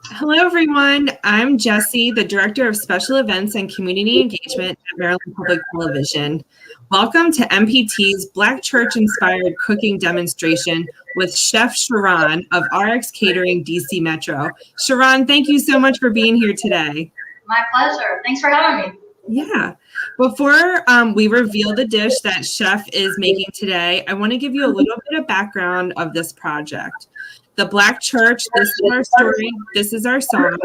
Hello, everyone. I'm Jessie, the Director of Special Events and Community Engagement at Maryland Public Television. Welcome to MPT's Black Church-inspired cooking demonstration with Chef Cheron of Rx Catering, DC Metro. Cheron, thank you so much for being here today. My pleasure. Thanks for having me. Yeah. Before we reveal the dish that Chef is making today, I want to give you a little bit of background of this project. The Black Church, this is our story, this is our song,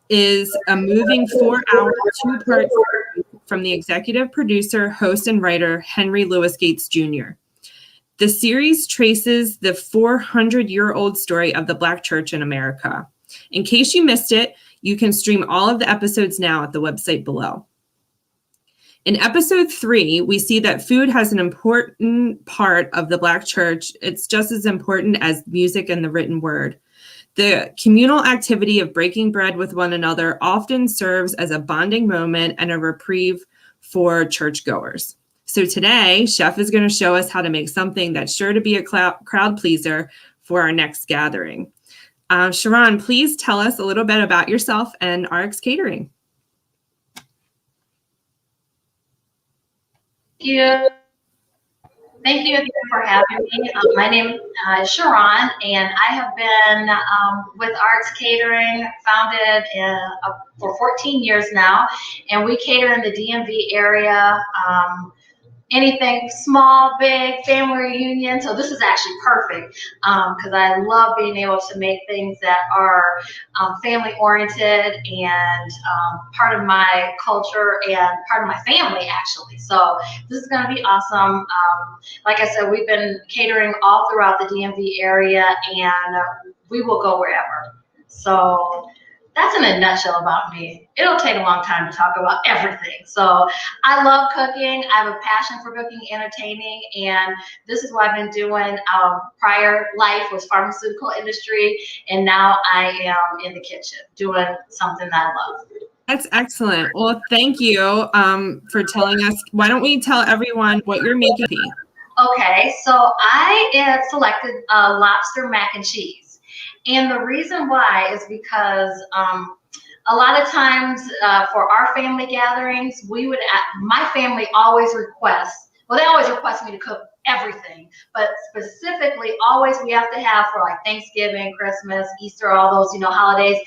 is a moving 4-hour, two-part series from the executive producer, host, and writer, Henry Louis Gates Jr. The series traces the 400-year-old story of the Black Church in America. In case you missed it, you can stream all of the episodes now at the website below. In episode 3, we see that food has an important part of the Black Church. It's just as important as music and the written word. The communal activity of breaking bread with one another often serves as a bonding moment and a reprieve for churchgoers. So today, Chef is going to show us how to make something that's sure to be a crowd pleaser for our next gathering. Cheron, please tell us a little bit about yourself and Rx Catering. Thank you again for having me. My name is Cheron, and I have been with Rx Catering, founded for 14 years now, and we cater in the DMV area. Anything small, big, family reunion. So this is actually perfect because I love being able to make things that are family oriented and part of my culture and part of my family actually. So this is going to be awesome. Like I said, we've been catering all throughout the DMV area and we will go wherever. So that's in a nutshell about me. It'll take a long time to talk about everything. So I love cooking. I have a passion for cooking, entertaining, and this is what I've been doing. Prior life was pharmaceutical industry, and now I am in the kitchen doing something that I love. That's excellent. Well, thank you for telling us. Why don't we tell everyone what you're making? Okay, so I selected Lobster Mac Cheese. And the reason why is because a lot of times for our family gatherings, my family always requests, well, they always request me to cook everything, but specifically always we have to have for like Thanksgiving, Christmas, Easter, all those, holidays,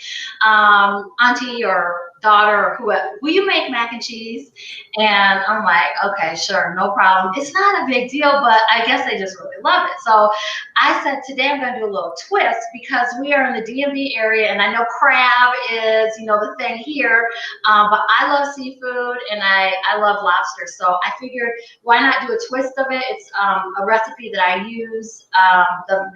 auntie or daughter or whoever, will you make mac and cheese? And I'm like, okay, sure, no problem. It's not a big deal, but I guess they just really love it. So I said, today I'm going to do a little twist because we are in the DMV area and I know crab is, the thing here, but I love seafood and I love lobster. So I figured why not do a twist of it? It's a recipe that I use, the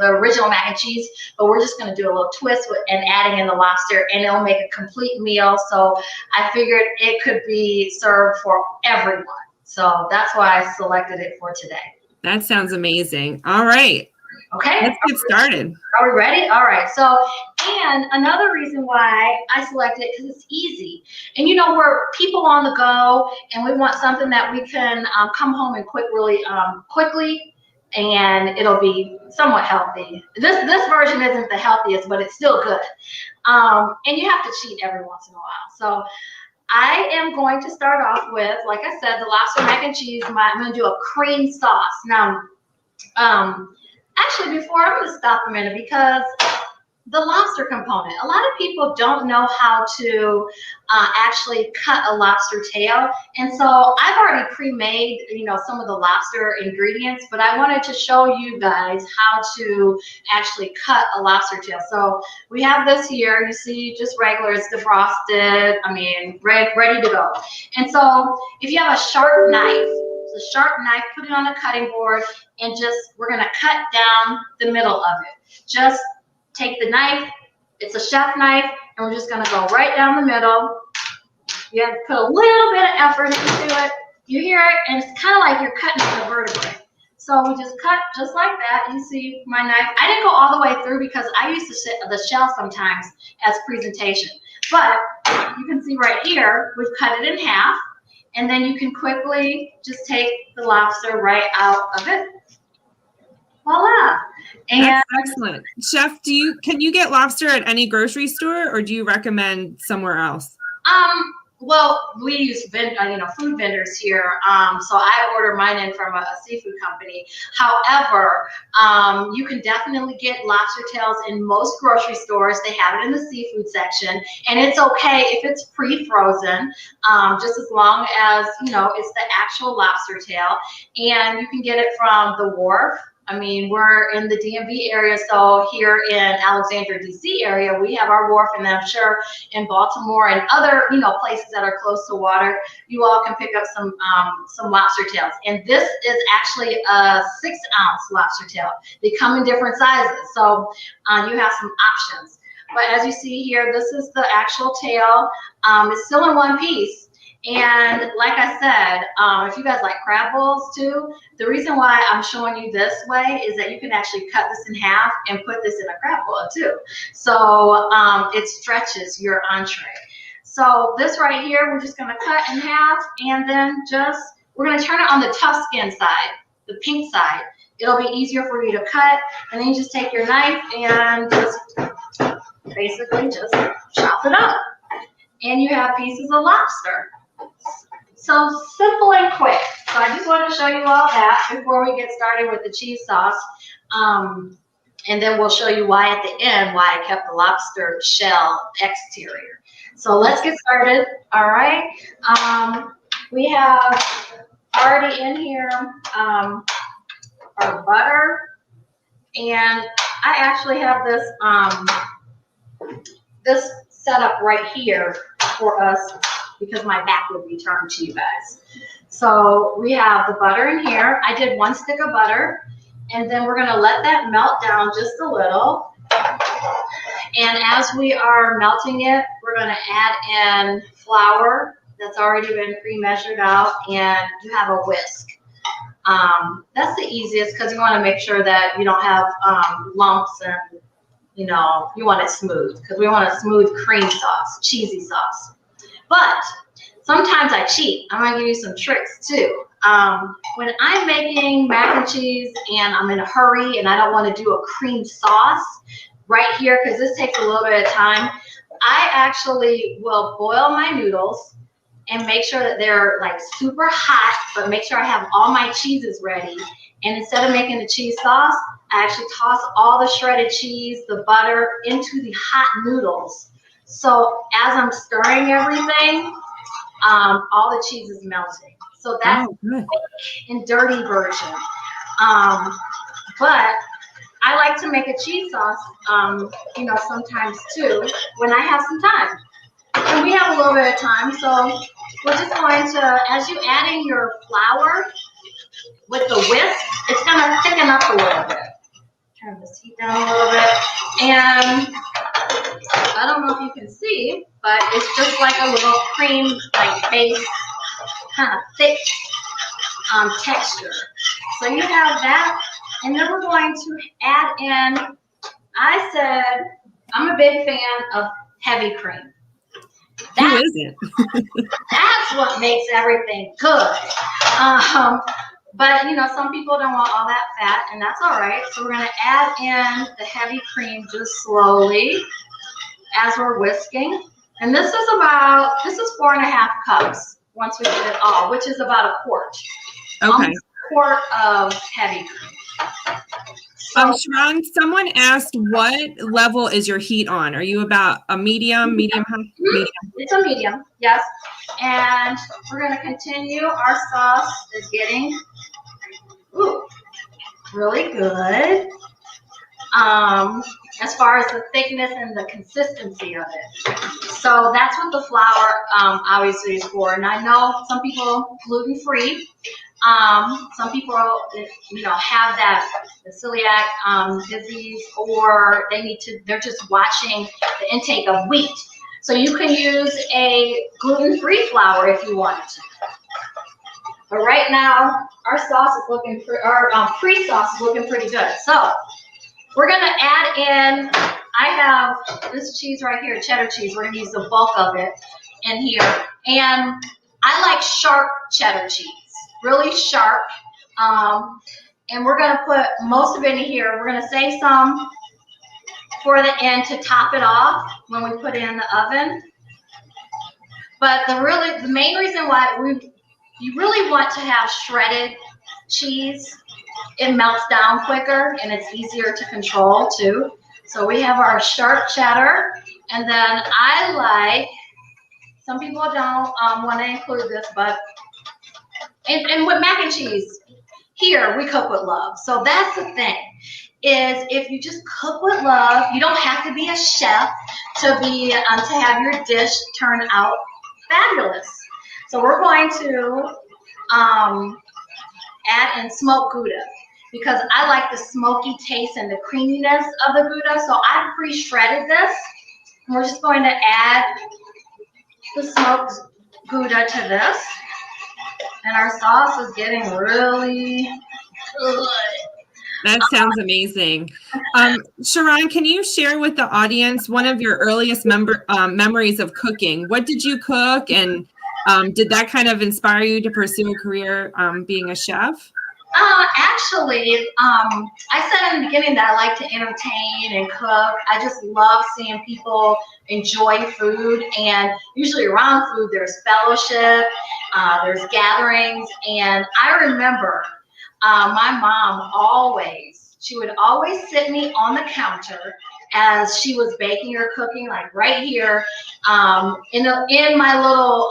original mac and cheese, but we're just going to do a little twist and adding in the lobster and it'll make a complete meal. So I figured it could be served for everyone. So that's why I selected it for today. That sounds amazing. All right. Okay. Let's get started. Are we ready? All right. So, and another reason why I selected it because it's easy. And we're people on the go and we want something that we can come home and quickly and it'll be somewhat healthy. This version isn't the healthiest, but it's still good. And you have to cheat every once in a while. So I am going to start off with, like I said, the lobster mac and cheese. I'm going to do a cream sauce. Now, actually, before I'm going to stop a minute because the lobster component. A lot of people don't know how to actually cut a lobster tail. And so I've already pre-made, some of the lobster ingredients, but I wanted to show you guys how to actually cut a lobster tail. So we have this here. You see just regular, it's defrosted. Ready to go. And so if you have a sharp knife, put it on a cutting board and we're going to cut down the middle of it. Just take the knife, it's a chef knife, and we're just gonna go right down the middle. You have to put a little bit of effort into it. You hear it, and it's kind of like you're cutting the vertebrae. So we just cut just like that. You see my knife. I didn't go all the way through because I use the shell sometimes as presentation. But you can see right here, we've cut it in half, and then you can quickly just take the lobster right out of it. Voila. And That's excellent. Chef, can you get lobster at any grocery store, or do you recommend somewhere else? well, we use food vendors here, so I order mine in from a seafood company. However, you can definitely get lobster tails in most grocery stores. They have it in the seafood section, and it's okay if it's pre-frozen, just as long as it's the actual lobster tail. And you can get it from the wharf. I mean, we're in the DMV area, so here in Alexandria, DC area, we have our wharf, and I'm sure in Baltimore and other, places that are close to water, you all can pick up some lobster tails. And this is actually a 6-ounce lobster tail. They come in different sizes, so you have some options. But as you see here, this is the actual tail. It's still in one piece. And like I said, if you guys like crab balls too, the reason why I'm showing you this way is that you can actually cut this in half and put this in a crab ball too. So it stretches your entree. So this right here, we're just gonna cut in half, and then we're gonna turn it on the tough skin side, the pink side. It'll be easier for you to cut, and then you just take your knife and just basically just chop it up. And you have pieces of lobster. So simple and quick. So I just wanted to show you all that before we get started with the cheese sauce. And then we'll show you why at the end, why I kept the lobster shell exterior. So let's get started. All right. We have already in here our butter. And I actually have this set up right here for us, because my back would be turned to you guys. So we have the butter in here. I did 1 stick of butter, and then we're gonna let that melt down just a little. And as we are melting it, we're gonna add in flour that's already been pre-measured out, and you have a whisk. That's the easiest, because you wanna make sure that you don't have lumps, and you want it smooth, because we want a smooth cream sauce, cheesy sauce. But sometimes I cheat. I'm gonna give you some tricks too. When I'm making mac and cheese and I'm in a hurry and I don't want to do a cream sauce right here, because this takes a little bit of time, I actually will boil my noodles and make sure that they're like super hot, but make sure I have all my cheeses ready. And instead of making the cheese sauce, I actually toss all the shredded cheese, the butter into the hot noodles. So as I'm stirring everything, all the cheese is melting. So that's the quick and dirty version. But I like to make a cheese sauce, sometimes too, when I have some time. And we have a little bit of time, so we're just going to, as you add in your flour with the whisk, it's gonna thicken up a little bit. Turn this heat down a little bit. And I don't know if you can see, but it's just like a little cream, like base, kind of thick texture. So you have that, and then we're going to add in, I said, I'm a big fan of heavy cream. Who isn't? That's what makes everything good. But some people don't want all that fat, and that's all right. So we're going to add in the heavy cream just slowly as we're whisking. And this is 4.5 cups once we get it all, which is about a quart. Okay. Almost a quart of heavy cream. Cheron, someone asked, what level is your heat on? Are you about a medium high? Medium. It's a medium, yes. And we're going to continue. Our sauce is getting really good. As far as the thickness and the consistency of it. So that's what the flour obviously is for. And I know some people gluten-free. Some people, have the celiac disease, or they're just watching the intake of wheat. So you can use a gluten-free flour if you wanted to. But right now, our sauce is looking, our pre-sauce is looking pretty good. So we're gonna add in, I have this cheese right here, cheddar cheese. We're gonna use the bulk of it in here. And I like sharp cheddar cheese, really sharp. And we're going to put most of it in here. We're going to save some for the end to top it off when we put it in the oven. But the main reason why you really want to have shredded cheese, it melts down quicker and it's easier to control too. So we have our sharp cheddar, and then I like, some people don't want to include this, but and with mac and cheese, here we cook with love. So that's the thing, is if you just cook with love, you don't have to be a chef to have your dish turn out fabulous. So we're going to add in smoked Gouda, because I like the smoky taste and the creaminess of the Gouda. So I pre-shredded this. And we're just going to add the smoked Gouda to this. And our sauce is getting really good. That sounds amazing. Cheron, can you share with the audience one of your earliest memories of cooking? What did you cook, and did that kind of inspire you to pursue a career being a chef? Actually, I said in the beginning that I like to entertain and cook. I just love seeing people enjoy food, and usually around food there's fellowship, there's gatherings, and I remember my mom she would always sit me on the counter as she was baking or cooking, like right here in my little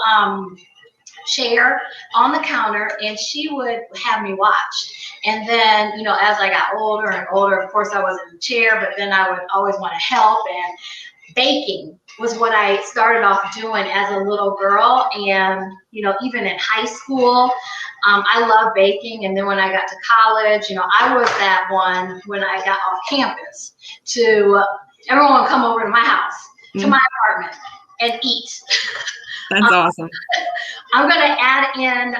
chair on the counter, and she would have me watch. And then, as I got older and older, of course I was in the chair, but then I would always want to help, and baking was what I started off doing as a little girl. And even in high school, I loved baking. And then when I got to college, I was that one when I got off campus to everyone would come over to my house, to my apartment, and eat. That's awesome. I'm going to add in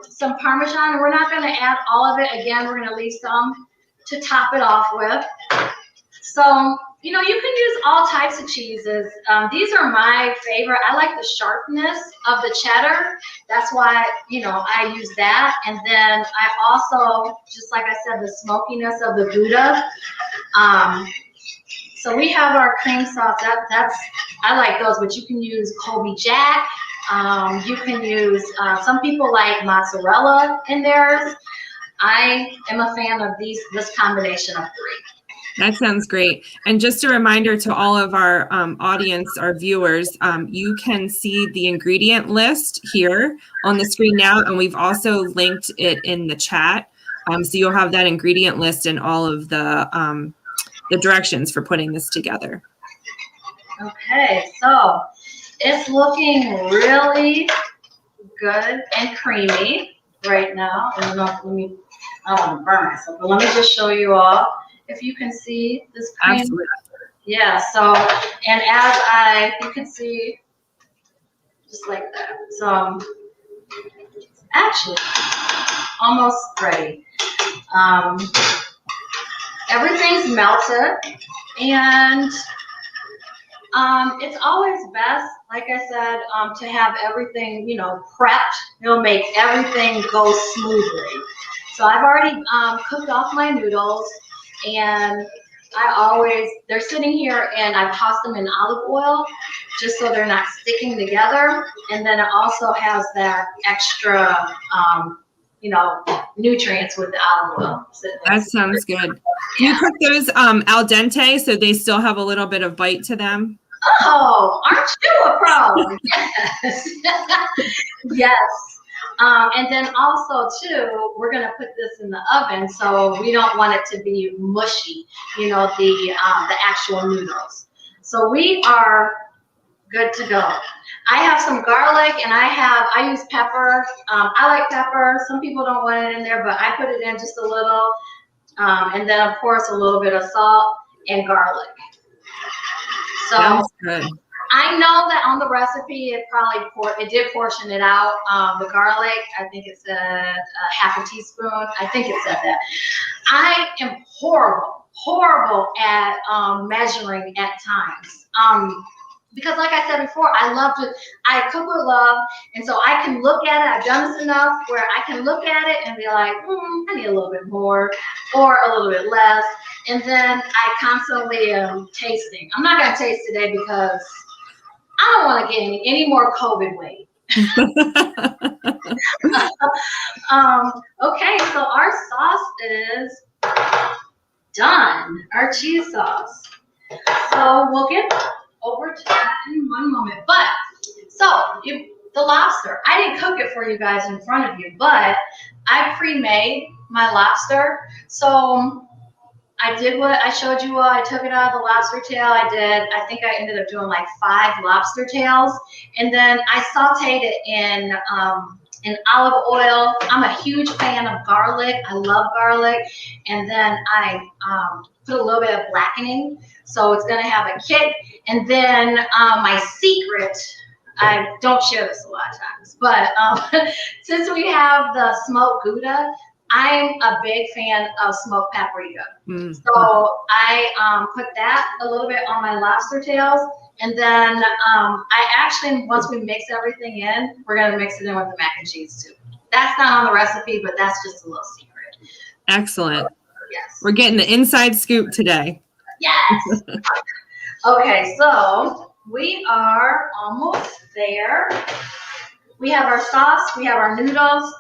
some Parmesan, and we're not going to add all of it. Again, we're going to leave some to top it off with. So, you can use all types of cheeses. These are my favorite. I like the sharpness of the cheddar. That's why, I use that. And then I also, just like I said, the smokiness of the Gouda. So we have our cream sauce. I like those, but you can use Colby Jack. You can use, some people like mozzarella in theirs. I am a fan of this combination of three. That sounds great. And just a reminder to all of our audience, our viewers, you can see the ingredient list here on the screen now, and we've also linked it in the chat. So you'll have that ingredient list and all of the directions for putting this together. Okay, so it's looking really good and creamy right now. I don't want to burn myself, but let me just show you all. If you can see this cream. Absolutely. Yeah, so, and you can see, just like that. So, it's actually almost ready. Everything's melted, and it's always best, like I said, to have everything, prepped. It'll make everything go smoothly. So I've already cooked off my noodles. And they're sitting here, and I toss them in olive oil just so they're not sticking together. And then it also has that extra, nutrients with the olive oil. That sounds good. Do you cook those al dente so they still have a little bit of bite to them? Oh, aren't you a pro? Yes. Yes. And then also too, we're gonna put this in the oven, so we don't want it to be mushy, the actual noodles. So we are good to go. I have some garlic, and I use pepper. I like pepper. Some people don't want it in there, but I put it in just a little. And then of course a little bit of salt and garlic. So sounds good. I know that on the recipe it did portion it out. The garlic, I think it said half a teaspoon. I think it said that. I am horrible at measuring at times. because like I said before, I cook with love. And so I can look at it. I've done this enough where I can look at it and be like, I need a little bit more or a little bit less. And then I constantly am tasting. I'm not going to taste today because I don't want to gain any more COVID weight. Okay, so our sauce is done, our cheese sauce. So we'll get over to that in one moment. But the lobster, I didn't cook it for you guys in front of you, but I pre-made my lobster. So I did what I showed you. I took it out of the lobster tail. I think I ended up doing like 5 lobster tails, and then I sauteed it in olive oil. I'm a huge fan of garlic. I love garlic, and then I put a little bit of blackening, so it's gonna have a kick. And then my secret, I don't share this a lot of times, but since we have the smoked Gouda, I'm a big fan of smoked paprika. So I put that a little bit on my lobster tails. And then I actually, once we mix everything in, we're going to mix it in with the mac and cheese too. That's not on the recipe, but that's just a little secret. Excellent. Yes. We're getting the inside scoop today. Yes. Okay, so we are almost there. We have our sauce, we have our noodles.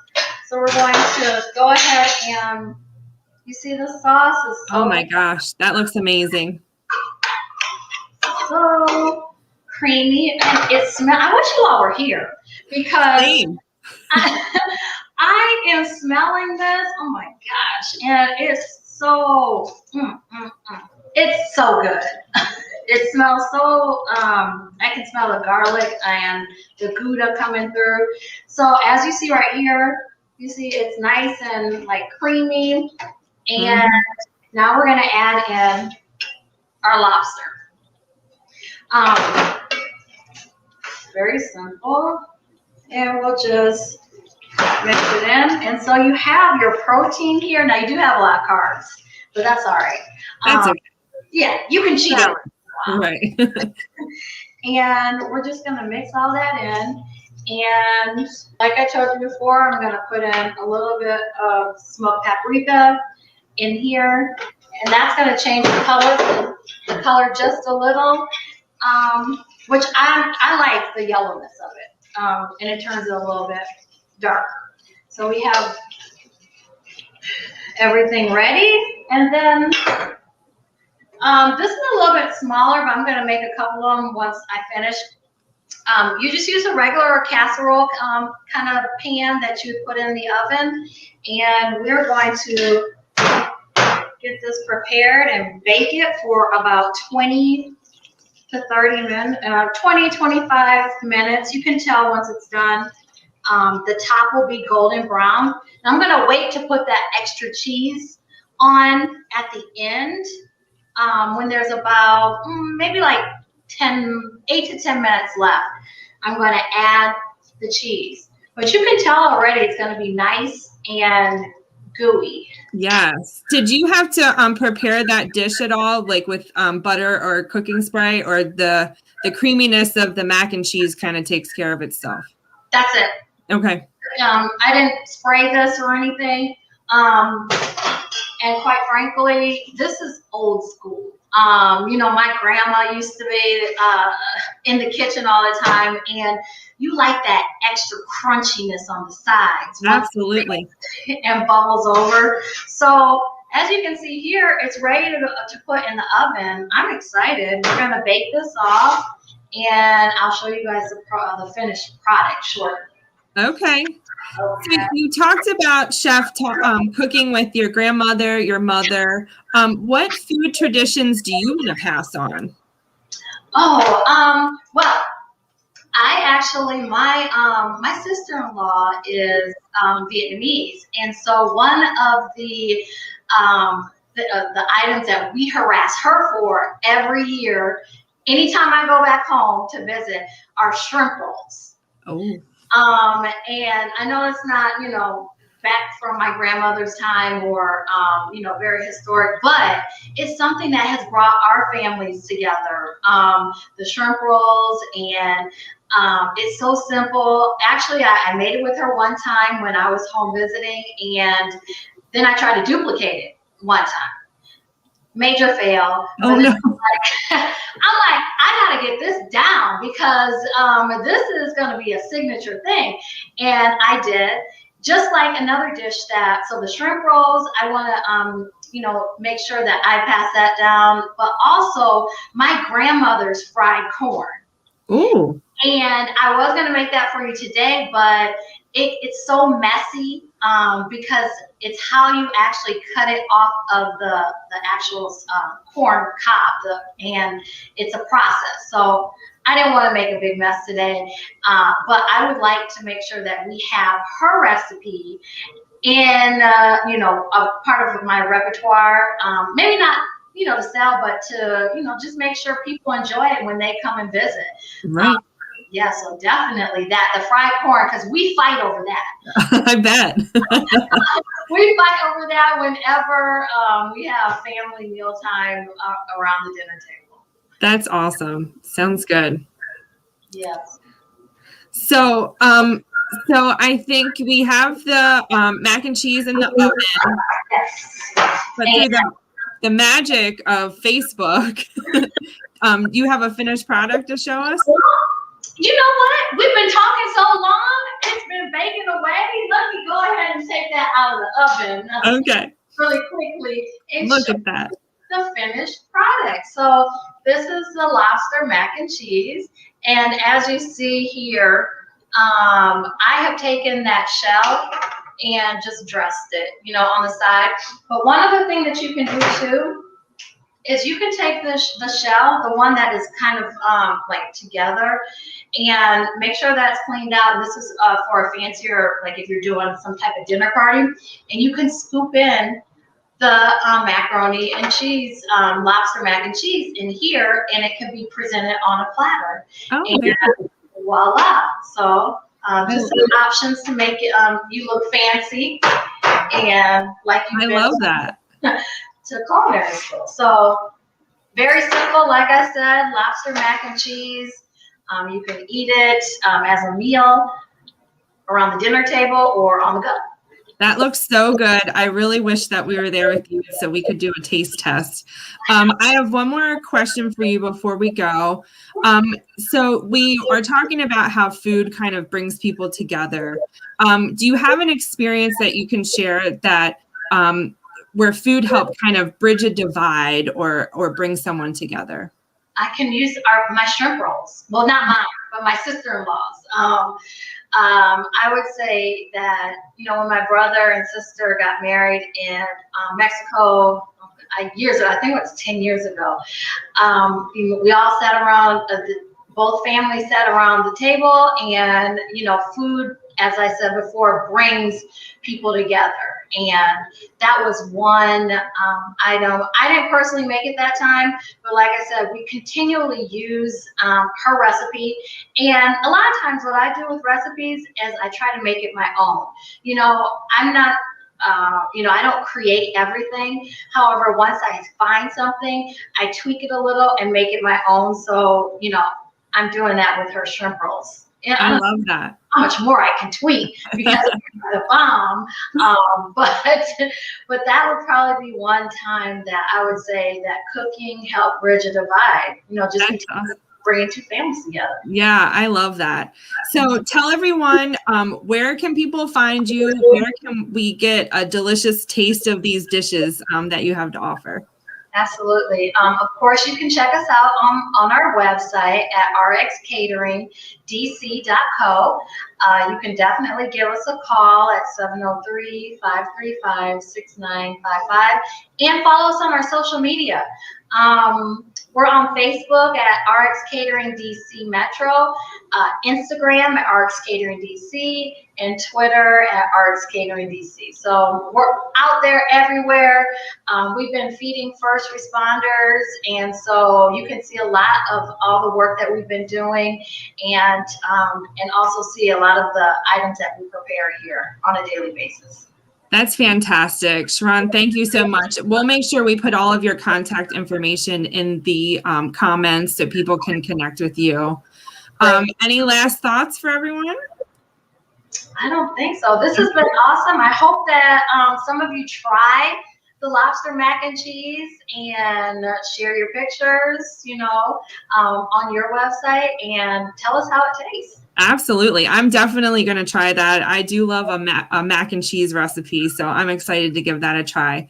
So we're going to go ahead and, you see the sauce is so oh my gosh, that looks amazing. So creamy, and it smells. I wish you all were here because I am smelling this. Oh my gosh, and it's so it's so good. It smells so. I can smell the garlic and the Gouda coming through. So as you see right here, you see it's nice and like creamy, and now we're gonna add in our lobster. Very simple, and we'll just mix it in. And so you have your protein here. Now you do have a lot of carbs, but that's all right. That's okay. Yeah, you can cheat it. Right. And we're just gonna mix all that in. And like I told you before, I'm gonna put in a little bit of smoked paprika in here, and that's gonna change the color just a little. Which I like the yellowness of it, and it turns it a little bit darker. So we have everything ready, and then this is a little bit smaller, but I'm going to make a couple of them once I finish. You just use a regular casserole kind of pan that you put in the oven, and we're going to get this prepared and bake it for about 20 to 30 minutes, 25 minutes. You can tell once it's done. The top will be golden brown. And I'm going to wait to put that extra cheese on at the end when there's about maybe like 8 to 10 minutes left. I'm going to add the cheese. But you can tell already it's going to be nice and gooey. Yes. Did you have to prepare that dish at all, like with butter or cooking spray, or the creaminess of the mac and cheese kind of takes care of itself? That's it. Okay. I didn't spray this or anything. And quite frankly, this is old school. My grandma used to be in the kitchen all the time, and you like that extra crunchiness on the sides. Absolutely. And bubbles over. So as you can see here, it's ready to put in the oven. I'm excited. We're going to bake this off, and I'll show you guys the finished product shortly. Okay. So you talked about Chef cooking with your grandmother, your mother. What food traditions do you want to pass on? Well, I actually, my sister-in-law is Vietnamese, and so one of the items that we harass her for every year, anytime I go back home to visit, are shrimp rolls. Oh. And I know it's not, back from my grandmother's time or, very historic, but it's something that has brought our families together. The shrimp rolls, and it's so simple. Actually, I made it with her one time when I was home visiting, and then I tried to duplicate it one time. Major fail. Oh, no. I'm like, I gotta get this down because this is gonna be a signature thing. And I did. Just like another dish so the shrimp rolls, I wanna make sure that I pass that down, but also my grandmother's fried corn. Ooh. And I was going to make that for you today, but it's so messy because it's how you actually cut it off of the actual corn cob, and it's a process. So I didn't want to make a big mess today, but I would like to make sure that we have her recipe in, a part of my repertoire. Maybe not, to sell, but to, just make sure people enjoy it when they come and visit. Right. Yeah, so definitely the fried corn, because we fight over that. I bet. We fight over that whenever we have family mealtime around the dinner table. That's awesome. Sounds good. Yes. So I think we have the mac and cheese in the oven. Yes. But through the magic of Facebook, you have a finished product to show us? You know what? We've been talking so long, it's been baking away. Let me go ahead and take that out of the oven. Okay. Really quickly. And look at that. The finished product. So this is the lobster mac and cheese. And as you see here, I have taken that shell and just dressed it, on the side. But one other thing that you can do too is you can take the shell, the one that is kind of like together, and make sure that's cleaned out. And this is for a fancier, like if you're doing some type of dinner party, and you can scoop in the macaroni and cheese, lobster mac and cheese in here, and it can be presented on a platter. Oh, and voila. So just some options to make it you look fancy and like you. I love that. To culinary school. So very simple, like I said, lobster mac and cheese. You can eat it as a meal around the dinner table or on the go. That looks so good. I really wish that we were there with you so we could do a taste test. I have one more question for you before we go. So we are talking about how food kind of brings people together. Do you have an experience that you can share that where food helped kind of bridge a divide or bring someone together? I can use my shrimp rolls. Well, not mine, but my sister-in-law's. I would say that, when my brother and sister got married in Mexico years ago, I think it was 10 years ago, we all sat around, both families sat around the table, and, food, as I said before, brings people together. And that was one item. I didn't personally make it that time, but like I said, we continually use her recipe. And a lot of times what I do with recipes is I try to make it my own. I'm not, I don't create everything. However, once I find something, I tweak it a little and make it my own. So, I'm doing that with her shrimp rolls. And I love that. How much more I can tweak because of the bomb. But that would probably be one time that I would say that cooking helped bridge a divide. Just bringing two families together. Yeah, I love that. So tell everyone, where can people find you? Where can we get a delicious taste of these dishes that you have to offer? Absolutely. Of course, you can check us out on our website at rxcateringdc.co. You can definitely give us a call at 703-535-6955 and follow us on our social media. We're on Facebook at Rx Catering DC Metro, Instagram at Rx Catering DC, and Twitter at Rx Catering DC. So we're out there everywhere. We've been feeding first responders, and so you can see a lot of all the work that we've been doing, and also see a lot of the items that we prepare here on a daily basis. That's fantastic. Cheron, thank you so much. We'll make sure we put all of your contact information in the comments so people can connect with you. Any last thoughts for everyone? I don't think so. This has been awesome. I hope that some of you try the lobster mac and cheese and share your pictures, on your website and tell us how it tastes. Absolutely. I'm definitely going to try that. I do love a mac and cheese recipe, so I'm excited to give that a try.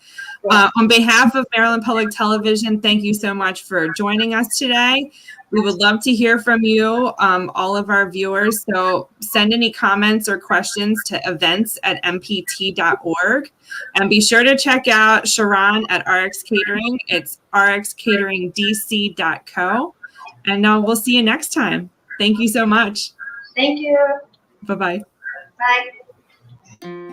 On behalf of Maryland Public Television, thank you so much for joining us today. We would love to hear from you, all of our viewers. So send any comments or questions to events@mpt.org. And be sure to check out Cheron at Rx Catering. It's rxcateringdc.co. And we'll see you next time. Thank you so much. Thank you. Bye-bye. Bye.